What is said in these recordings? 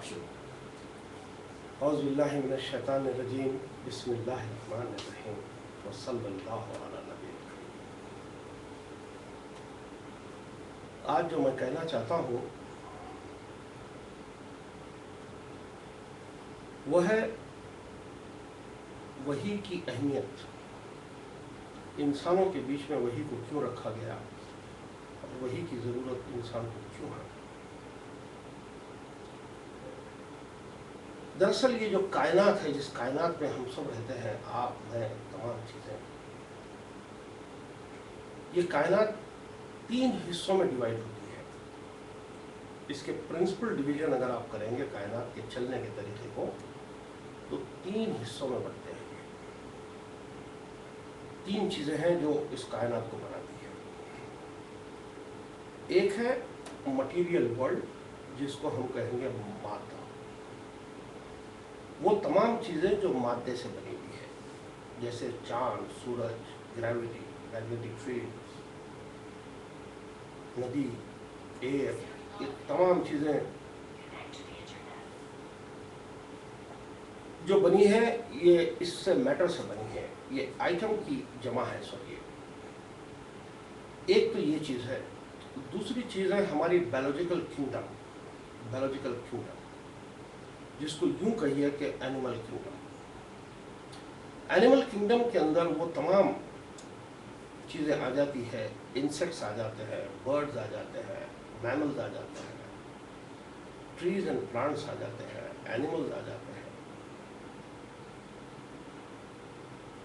اعوذ باللہ من الشیطان الرجیم بسم اللہ الرحمن الرحیم وصلی اللہ علی نبی کریم۔ آج جو میں کہنا چاہتا ہوں وہ ہے وحی کی اہمیت، انسانوں کے بیچ میں وحی کو کیوں رکھا گیا اور وحی کی ضرورت انسان کو کیوں ہے۔ دراصل یہ جو کائنات ہے، جس کائنات میں ہم سب رہتے ہیں، آپ میں تمام چیزیں، یہ کائنات 3 حصوں میں ڈیوائیڈ ہوتی ہے۔ اس کے پرنسپل ڈویژن اگر آپ کریں گے کائنات کے چلنے کے طریقے کو تو 3 حصوں میں بنتے ہیں۔ 3 چیزیں ہیں جو اس کائنات کو بناتی ہیں۔ ایک ہے مٹیریل ورلڈ، جس کو ہم کہیں گے مادہ، وہ تمام چیزیں جو مادے سے بنی ہوئی ہے، جیسے چاند، سورج، گریوٹی، میگنیٹک فیلڈ، ندی، ایئر، یہ تمام چیزیں جو بنی ہیں یہ اس سے میٹر سے بنی ہے، یہ آئٹم کی جمع ہے سب۔ ایک تو یہ چیز ہے۔ دوسری چیز ہے ہماری بایولوجیکل کingdom، جس کو یوں کہیے کہ اینیمل کنگڈم۔ اینیمل کنگڈم کے اندر وہ تمام چیزیں آ جاتی ہے، انسیکٹس آ جاتے ہیں، برڈز آ جاتے ہیں، میملز آ جاتے ہیں، ٹریز اینڈ پلانٹس آ جاتے ہیں، اینیملز آ جاتے ہیں۔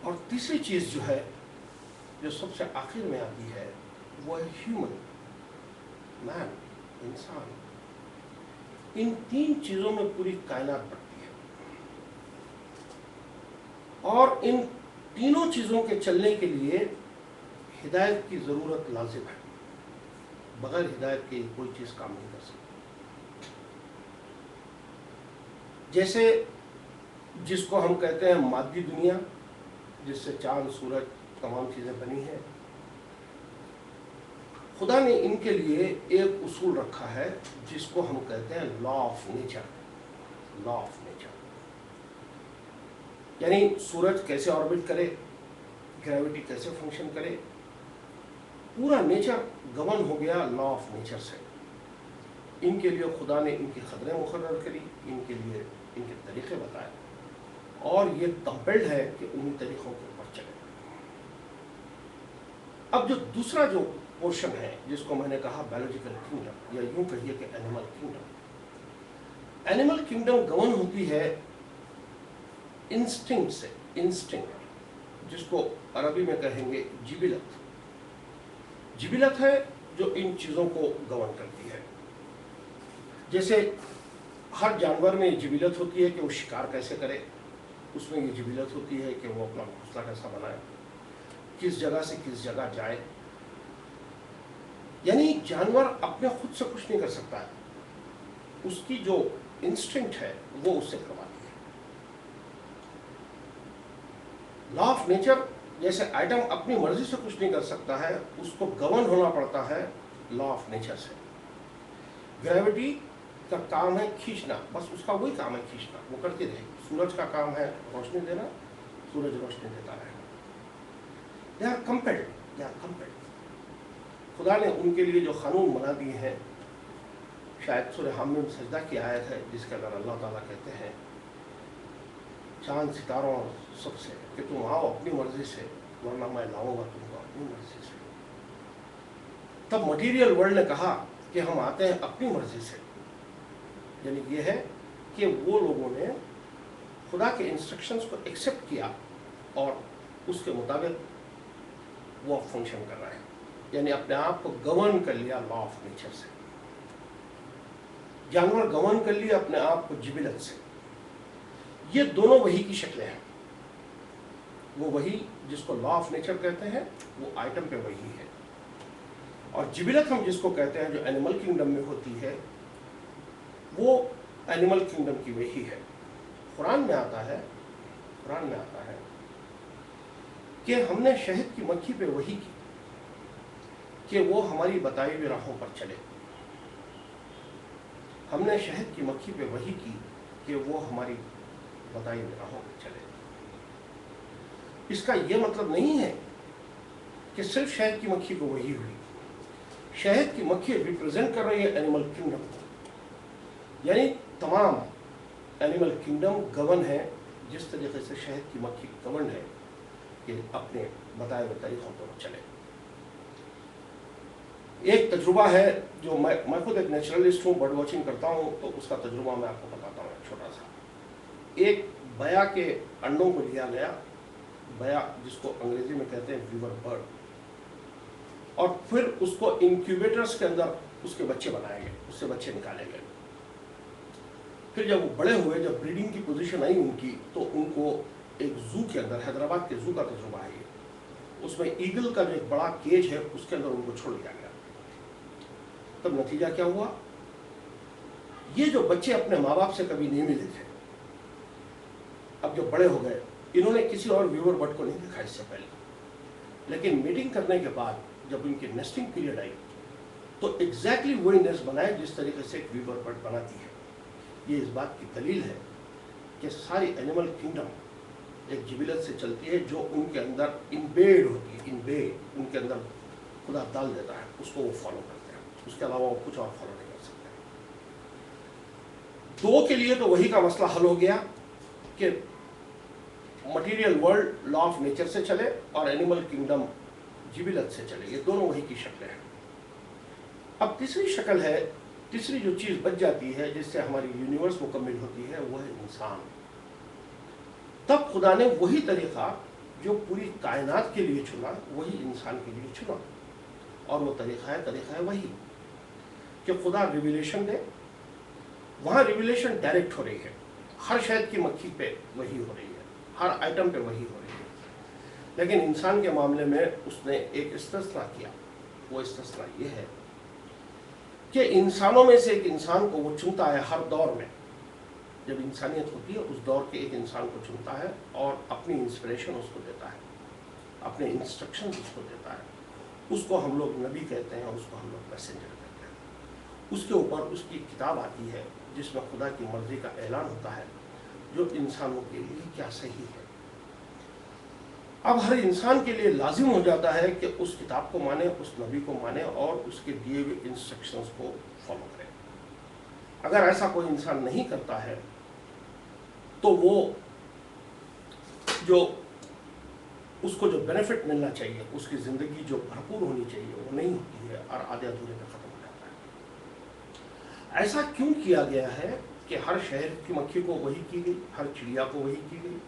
اور تیسری چیز جو ہے، جو سب سے آخر میں آتی ہے، وہ ہے ہیومن، مین، انسان۔ ان 3 چیزوں میں پوری کائنات بڑھتی ہے، اور ان تینوں چیزوں کے چلنے کے لیے ہدایت کی ضرورت لازم ہے۔ بغیر ہدایت کے کوئی چیز کام نہیں کر سکتی۔ جیسے جس کو ہم کہتے ہیں مادی دنیا، جس سے چاند، سورج، تمام چیزیں بنی ہیں، خدا نے ان کے لیے ایک اصول رکھا ہے جس کو ہم کہتے ہیں لا آف نیچر۔ یعنی سورج کیسے آربٹ کرے، گریوٹی کیسے فنکشن کرے، پورا نیچر گورن ہو گیا لا آف نیچر سے۔ ان کے لیے خدا نے ان کی قدریں مقرر کری، ان کے لیے ان کے طریقے بتائے، اور یہ کمپیلڈ ہے کہ انہی طریقوں کے اوپر چلے۔ اب جو دوسرا جو پورشن ہے، جس کو میں نے کہا بایولوجیکل کنگڈم، یا یوں کہیے کہ animal kingdom. Animal kingdom govern ہوتی ہے انسٹنکٹ سے، جس کو عربی میں کہیں گے جبلت۔ جبلت ہے جو ان چیزوں کو گورن کرتی ہے۔ جیسے ہر جانور میں یہ جبلت ہوتی ہے کہ وہ شکار کیسے کرے، اس میں یہ جبلت ہوتی ہے کہ وہ اپنا گھونسلہ کیسا بنائے، کس جگہ سے کس جگہ جائے۔ یعنی جانور اپنے خود سے کچھ نہیں کر سکتا ہے، اس کی جو انسٹنکٹ ہے وہ اس سے کرواتی ہے۔ لا آف نیچر جیسے آئٹم اپنی مرضی سے کچھ نہیں کر سکتا ہے، اس کو گورن ہونا پڑتا ہے لا آف نیچر سے۔ گریوٹی کا کام ہے کھینچنا، بس اس کا وہی کام ہے کھینچنا، وہ کرتی رہے گی۔ سورج کا کام ہے روشنی دینا، سورج روشنی دیتا رہے گا۔ They are compelled. خدا نے ان کے لیے جو قانون بنا دیے ہیں، شاید سورہ حامیم سجدہ کی آیت ہے جس کے اندر اللہ تعالیٰ کہتے ہیں چاند، ستاروں اور سب سے کہ تم آؤ اپنی مرضی سے، ورنہ میں لاؤں گا تم کو اپنی مرضی سے۔ تب مٹیریل ورلڈ نے کہا کہ ہم آتے ہیں اپنی مرضی سے، یعنی یہ ہے کہ وہ لوگوں نے خدا کے انسٹرکشنز کو ایکسیپٹ کیا اور اس کے مطابق وہ فنکشن کر رہے ہیں، یعنی اپنے آپ کو گورن کر لیا لا آف نیچر سے۔ جانور گورن کر لیا اپنے آپ کو جبلت سے۔ یہ دونوں وحی کی شکلیں ہیں۔ وہ وحی جس کو لا آف نیچر کہتے ہیں وہ آئٹم پہ وحی ہے، اور جبلت ہم جس کو کہتے ہیں جو اینیمل کنگڈم میں ہوتی ہے وہ اینیمل کنگڈم کی وحی ہے۔ قرآن میں آتا ہے کہ ہم نے شہد کی مکھی پہ وحی کی کہ وہ ہماری بتائی ہوئی راہوں پر چلے۔ ہم نے شہد کی مکھی پہ وحی کی کہ وہ ہماری بتائی راہوں پہ چلے۔ اس کا یہ مطلب نہیں ہے کہ صرف شہد کی مکھی کو وحی ہوئی۔ شہد کی مکھی ریپرزینٹ کر رہی ہے اینیمل کنگڈم کو، یعنی تمام اینیمل کنگڈم گورن ہے جس طریقے سے شہد کی مکھی گورن ہے کہ اپنے بتائے ہوئے طریقوں پر چلے۔ ایک تجربہ ہے جو میں خود ایک نیچرلسٹ ہوں، برڈ واچنگ کرتا ہوں، تو اس کا تجربہ میں آپ کو بتاتا ہوں ایک چھوٹا سا۔ ایک بیا کے انڈوں کو لیا گیا، بیا جس کو انگریزی میں کہتے ہیں ویور برڈ، اور پھر اس کو انکیوبیٹرز کے اندر اس کے بچے بنائے گئے، اس سے بچے نکالے گئے۔ پھر جب وہ بڑے ہوئے، جب بریڈنگ کی پوزیشن آئی ان کی، تو ان کو ایک زو کے اندر، حیدرآباد کے زو کا تجربہ ہے یہ، اس میں ایگل کا جو ایک بڑا کیج ہے اس کے اندر ان کو چھوڑ دیا گیا۔ تب نتیجہ کیا ہوا؟ یہ جو بچے اپنے ماں باپ سے کبھی نہیں ملے تھے، اب جو بڑے ہو گئے، انہوں نے کسی اور ویور برڈ کو نہیں دیکھا اس سے پہلے، لیکن میٹنگ کرنے کے بعد جب ان کی نیسٹنگ پیریڈ آئی تو ایگزیکٹلی وہی نیسٹ بنائے جس طریقے سے ایک ویور برڈ بناتی ہے۔ یہ اس بات کی دلیل ہے کہ ساری اینیمل کنگڈم ایک جبلت سے چلتی ہے جو ان کے اندر انبیڈ ہوتی ہے، انبیڈ ان کے اندر خدا ڈال دیتا ہے، اس کو وہ فالو کرتے ہیں، اس کے علاوہ وہ کچھ اور فالو نہیں کر سکتے۔ دو کے لیے تو وہی کا مسئلہ حل ہو گیا کہ material world law of nature سے چلے اور اینیمل کنگڈم جبلت سے چلے، یہ دونوں وہی کی شکلیں ہیں۔ اب تیسری شکل ہے، تیسری جو چیز بچ جاتی ہے جس سے ہماری یونیورس مکمل ہوتی ہے، وہ ہے انسان۔ تب خدا نے وہی طریقہ جو پوری کائنات کے لیے چنا، وہی انسان کے لیے چنا، اور وہ طریقہ ہے وہی کہ خدا ریویلیشن دے۔ وہاں ریویلیشن ڈائریکٹ ہو رہی ہے، ہر شہد کی مکھی پہ وہی ہو رہی ہے، ہر آئٹم پہ وہی ہو رہی ہے، لیکن انسان کے معاملے میں اس نے ایک استثنا کیا۔ وہ استثنا یہ ہے کہ انسانوں میں سے ایک انسان کو وہ چنتا ہے ہر دور میں، جب انسانیت ہوتی ہے اس دور کے ایک انسان کو چنتا ہے اور اپنی انسپریشن اس کو دیتا ہے، اپنے انسٹرکشن اس کو دیتا ہے۔ اس کو ہم لوگ نبی کہتے ہیں، اس کو ہم لوگ میسنجر کہتے ہیں۔ اس کے اوپر اس کی کتاب آتی ہے جس میں خدا کی مرضی کا اعلان ہوتا ہے جو انسانوں کے لیے کیا صحیح ہے۔ اب ہر انسان کے لیے لازم ہو جاتا ہے کہ اس کتاب کو مانے، اس نبی کو مانے اور اس کے دیے ہوئے انسٹرکشنز کو فالو کرے۔ اگر ایسا کوئی انسان نہیں کرتا ہے تو وہ جو اس کو جو بینیفٹ ملنا چاہیے، اس کی زندگی جو بھرپور ہونی چاہیے، وہ نہیں ہوتی ہے اور آدھے ادھورے پہ ختم ہو جاتا ہے۔ ایسا کیوں کیا گیا ہے کہ ہر شہر کی مکھی کو وہی کی گئی، ہر چڑیا کو وہی کی گئی،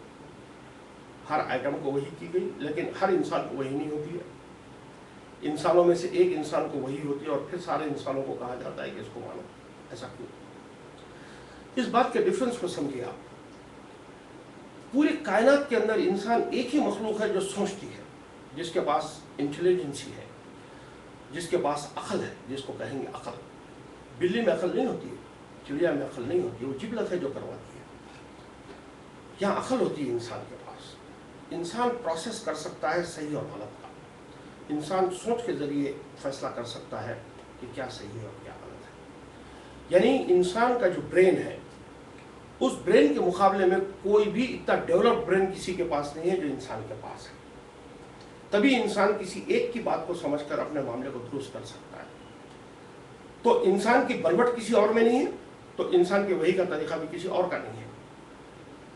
ہر آئٹم کو وہی کی گئی، لیکن ہر انسان کو وہی نہیں ہوتی ہے؟ انسانوں میں سے ایک انسان کو وہی ہوتی ہے اور پھر سارے انسانوں کو کہا جاتا ہے کہ اس کو مانو۔ ایسا کیوں؟ اس بات کے ڈفرنس کو سمجھیے آپ۔ پوری کائنات کے اندر انسان ایک ہی مخلوق ہے جو سوچتی ہے، جس کے پاس انٹیلیجنسی ہے، جس کے پاس عقل ہے، جس کو کہیں گے عقل۔ بلی میں عقل نہیں ہوتی ہے، چڑیا میں عقل نہیں ہوتی ہے، وہ جبلت ہے جو کرواتی ہے۔ یہاں عقل ہوتی ہے انسان کے پاس۔ انسان پروسیس کر سکتا ہے صحیح اور غلط کا، انسان سوچ کے ذریعے فیصلہ کر سکتا ہے کہ کیا صحیح ہے اور کیا غلط ہے۔ یعنی انسان کا جو برین ہے، اس برین کے مقابلے میں کوئی بھی اتنا ڈیولپ برین کسی کے پاس نہیں ہے جو انسان کے پاس ہے۔ تبھی انسان کسی ایک کی بات کو سمجھ کر اپنے معاملے کو درست کر سکتا ہے۔ تو انسان کی بلوٹ کسی اور میں نہیں ہے، تو انسان کی وحی کا طریقہ بھی کسی اور کا نہیں ہے۔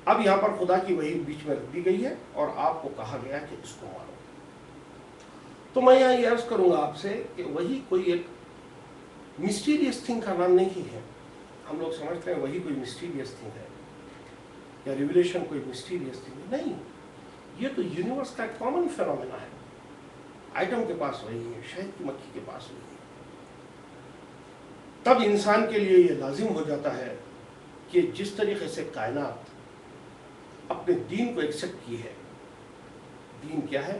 اب یہاں پر خدا کی وحی بیچ میں رکھ دی گئی ہے اور آپ کو کہا گیا کہ اس کو مانو۔ تو میں یہاں یہ عرض کروں گا آپ سے کہ وحی کوئی ایک مسٹیریس تھنگ کا نام نہیں ہے۔ ہم لوگ سمجھتے ہیں وہی کوئی مسٹیریس تھنگ ہے یا ریویلیشن کوئی مسٹیریس تھنگ ہے، نہیں۔ یہ تو یونیورس کا ایک کامن فینومینا ہے۔ آئٹم کے پاس وہی ہے، شہد کی مکھی کے پاس وہی ہے۔ تب انسان کے لیے یہ لازم ہو جاتا ہے کہ جس طریقے سے کائنات اپنے دین کو ایکسیپٹ کی ہے، دین کیا ہے؟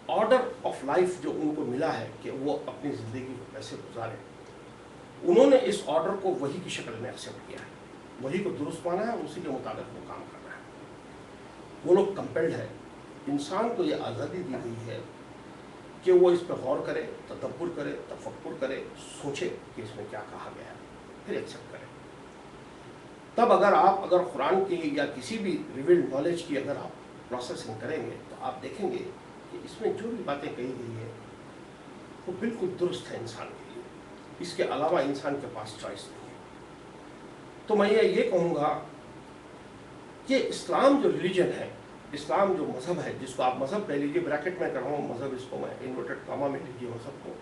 آرڈر آف لائف جو ان کو ملا ہے کہ وہ اپنی زندگی کو کیسے گزارے، انہوں نے اس آرڈر کو وحی کی شکل میں ایکسیپٹ کیا ہے، وحی کو درست مانا ہے، اسی کے مطابق وہ کام کر رہا ہے۔ وہ لوگ کمپیلڈ ہے، انسان کو یہ آزادی دی گئی ہے کہ وہ اس پہ غور کرے، تدبر کرے، تفکر کرے، سوچے کہ اس میں کیا کہا گیا ہے، پھر ایکسیپٹ کریں. تب اگر قرآن کی یا کسی بھی ریویلڈ نالج کی اگر آپ پروسیسنگ کریں گے تو آپ دیکھیں گے کہ اس میں جو بھی باتیں کہی گئی ہیں وہ بالکل درست ہے انسان کے لیے. اس کے علاوہ انسان کے پاس چوائس نہیں ہے. تو میں یہ کہوں گا کہ اسلام جو ریلیجن ہے، اسلام جو مذہب ہے، جس کو آپ مذہب کہہ لیجیے، بریکٹ میں کر رہا ہوں مذہب، اس کو میں انورٹڈ کاما میں لیجیے مذہب کو.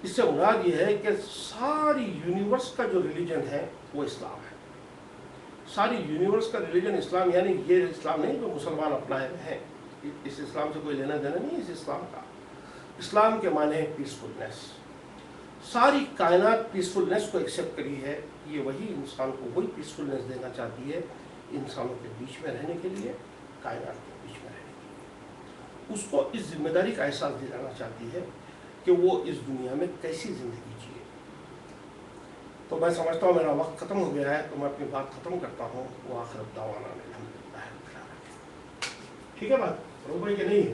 اس سے مراد یہ ہے کہ ساری یونیورس کا جو ریلیجن ہے وہ اسلام ہے. ساری یونیورس کا ریلیجن اسلام، یعنی یہ اسلام نہیں جو مسلمان اپنائے ہوئے ہیں، اس اسلام سے کوئی لینا دینا نہیں ہے اس اسلام کا. اسلام کے معنی ہے پیسفلنس. ساری کائنات پیسفلنس کو ایکسیپٹ کری ہے. یہ وہی انسان کو وہی پیسفلنس دینا چاہتی ہے، انسانوں کے بیچ میں رہنے کے لیے، کائنات کے بیچ میں رہنے کے لیے. اس کو اس ذمہ داری کا احساس دلانا چاہتی ہے کہ وہ اس دنیا میں کیسی زندگی جیے. تو میں سمجھتا ہوں میرا وقت ختم ہو گیا ہے، تو میں اپنی بات ختم کرتا ہوں. وہ آخر دعوانا الحمدللہ. ٹھیک ہے بات روبئی کہ نہیں ہے؟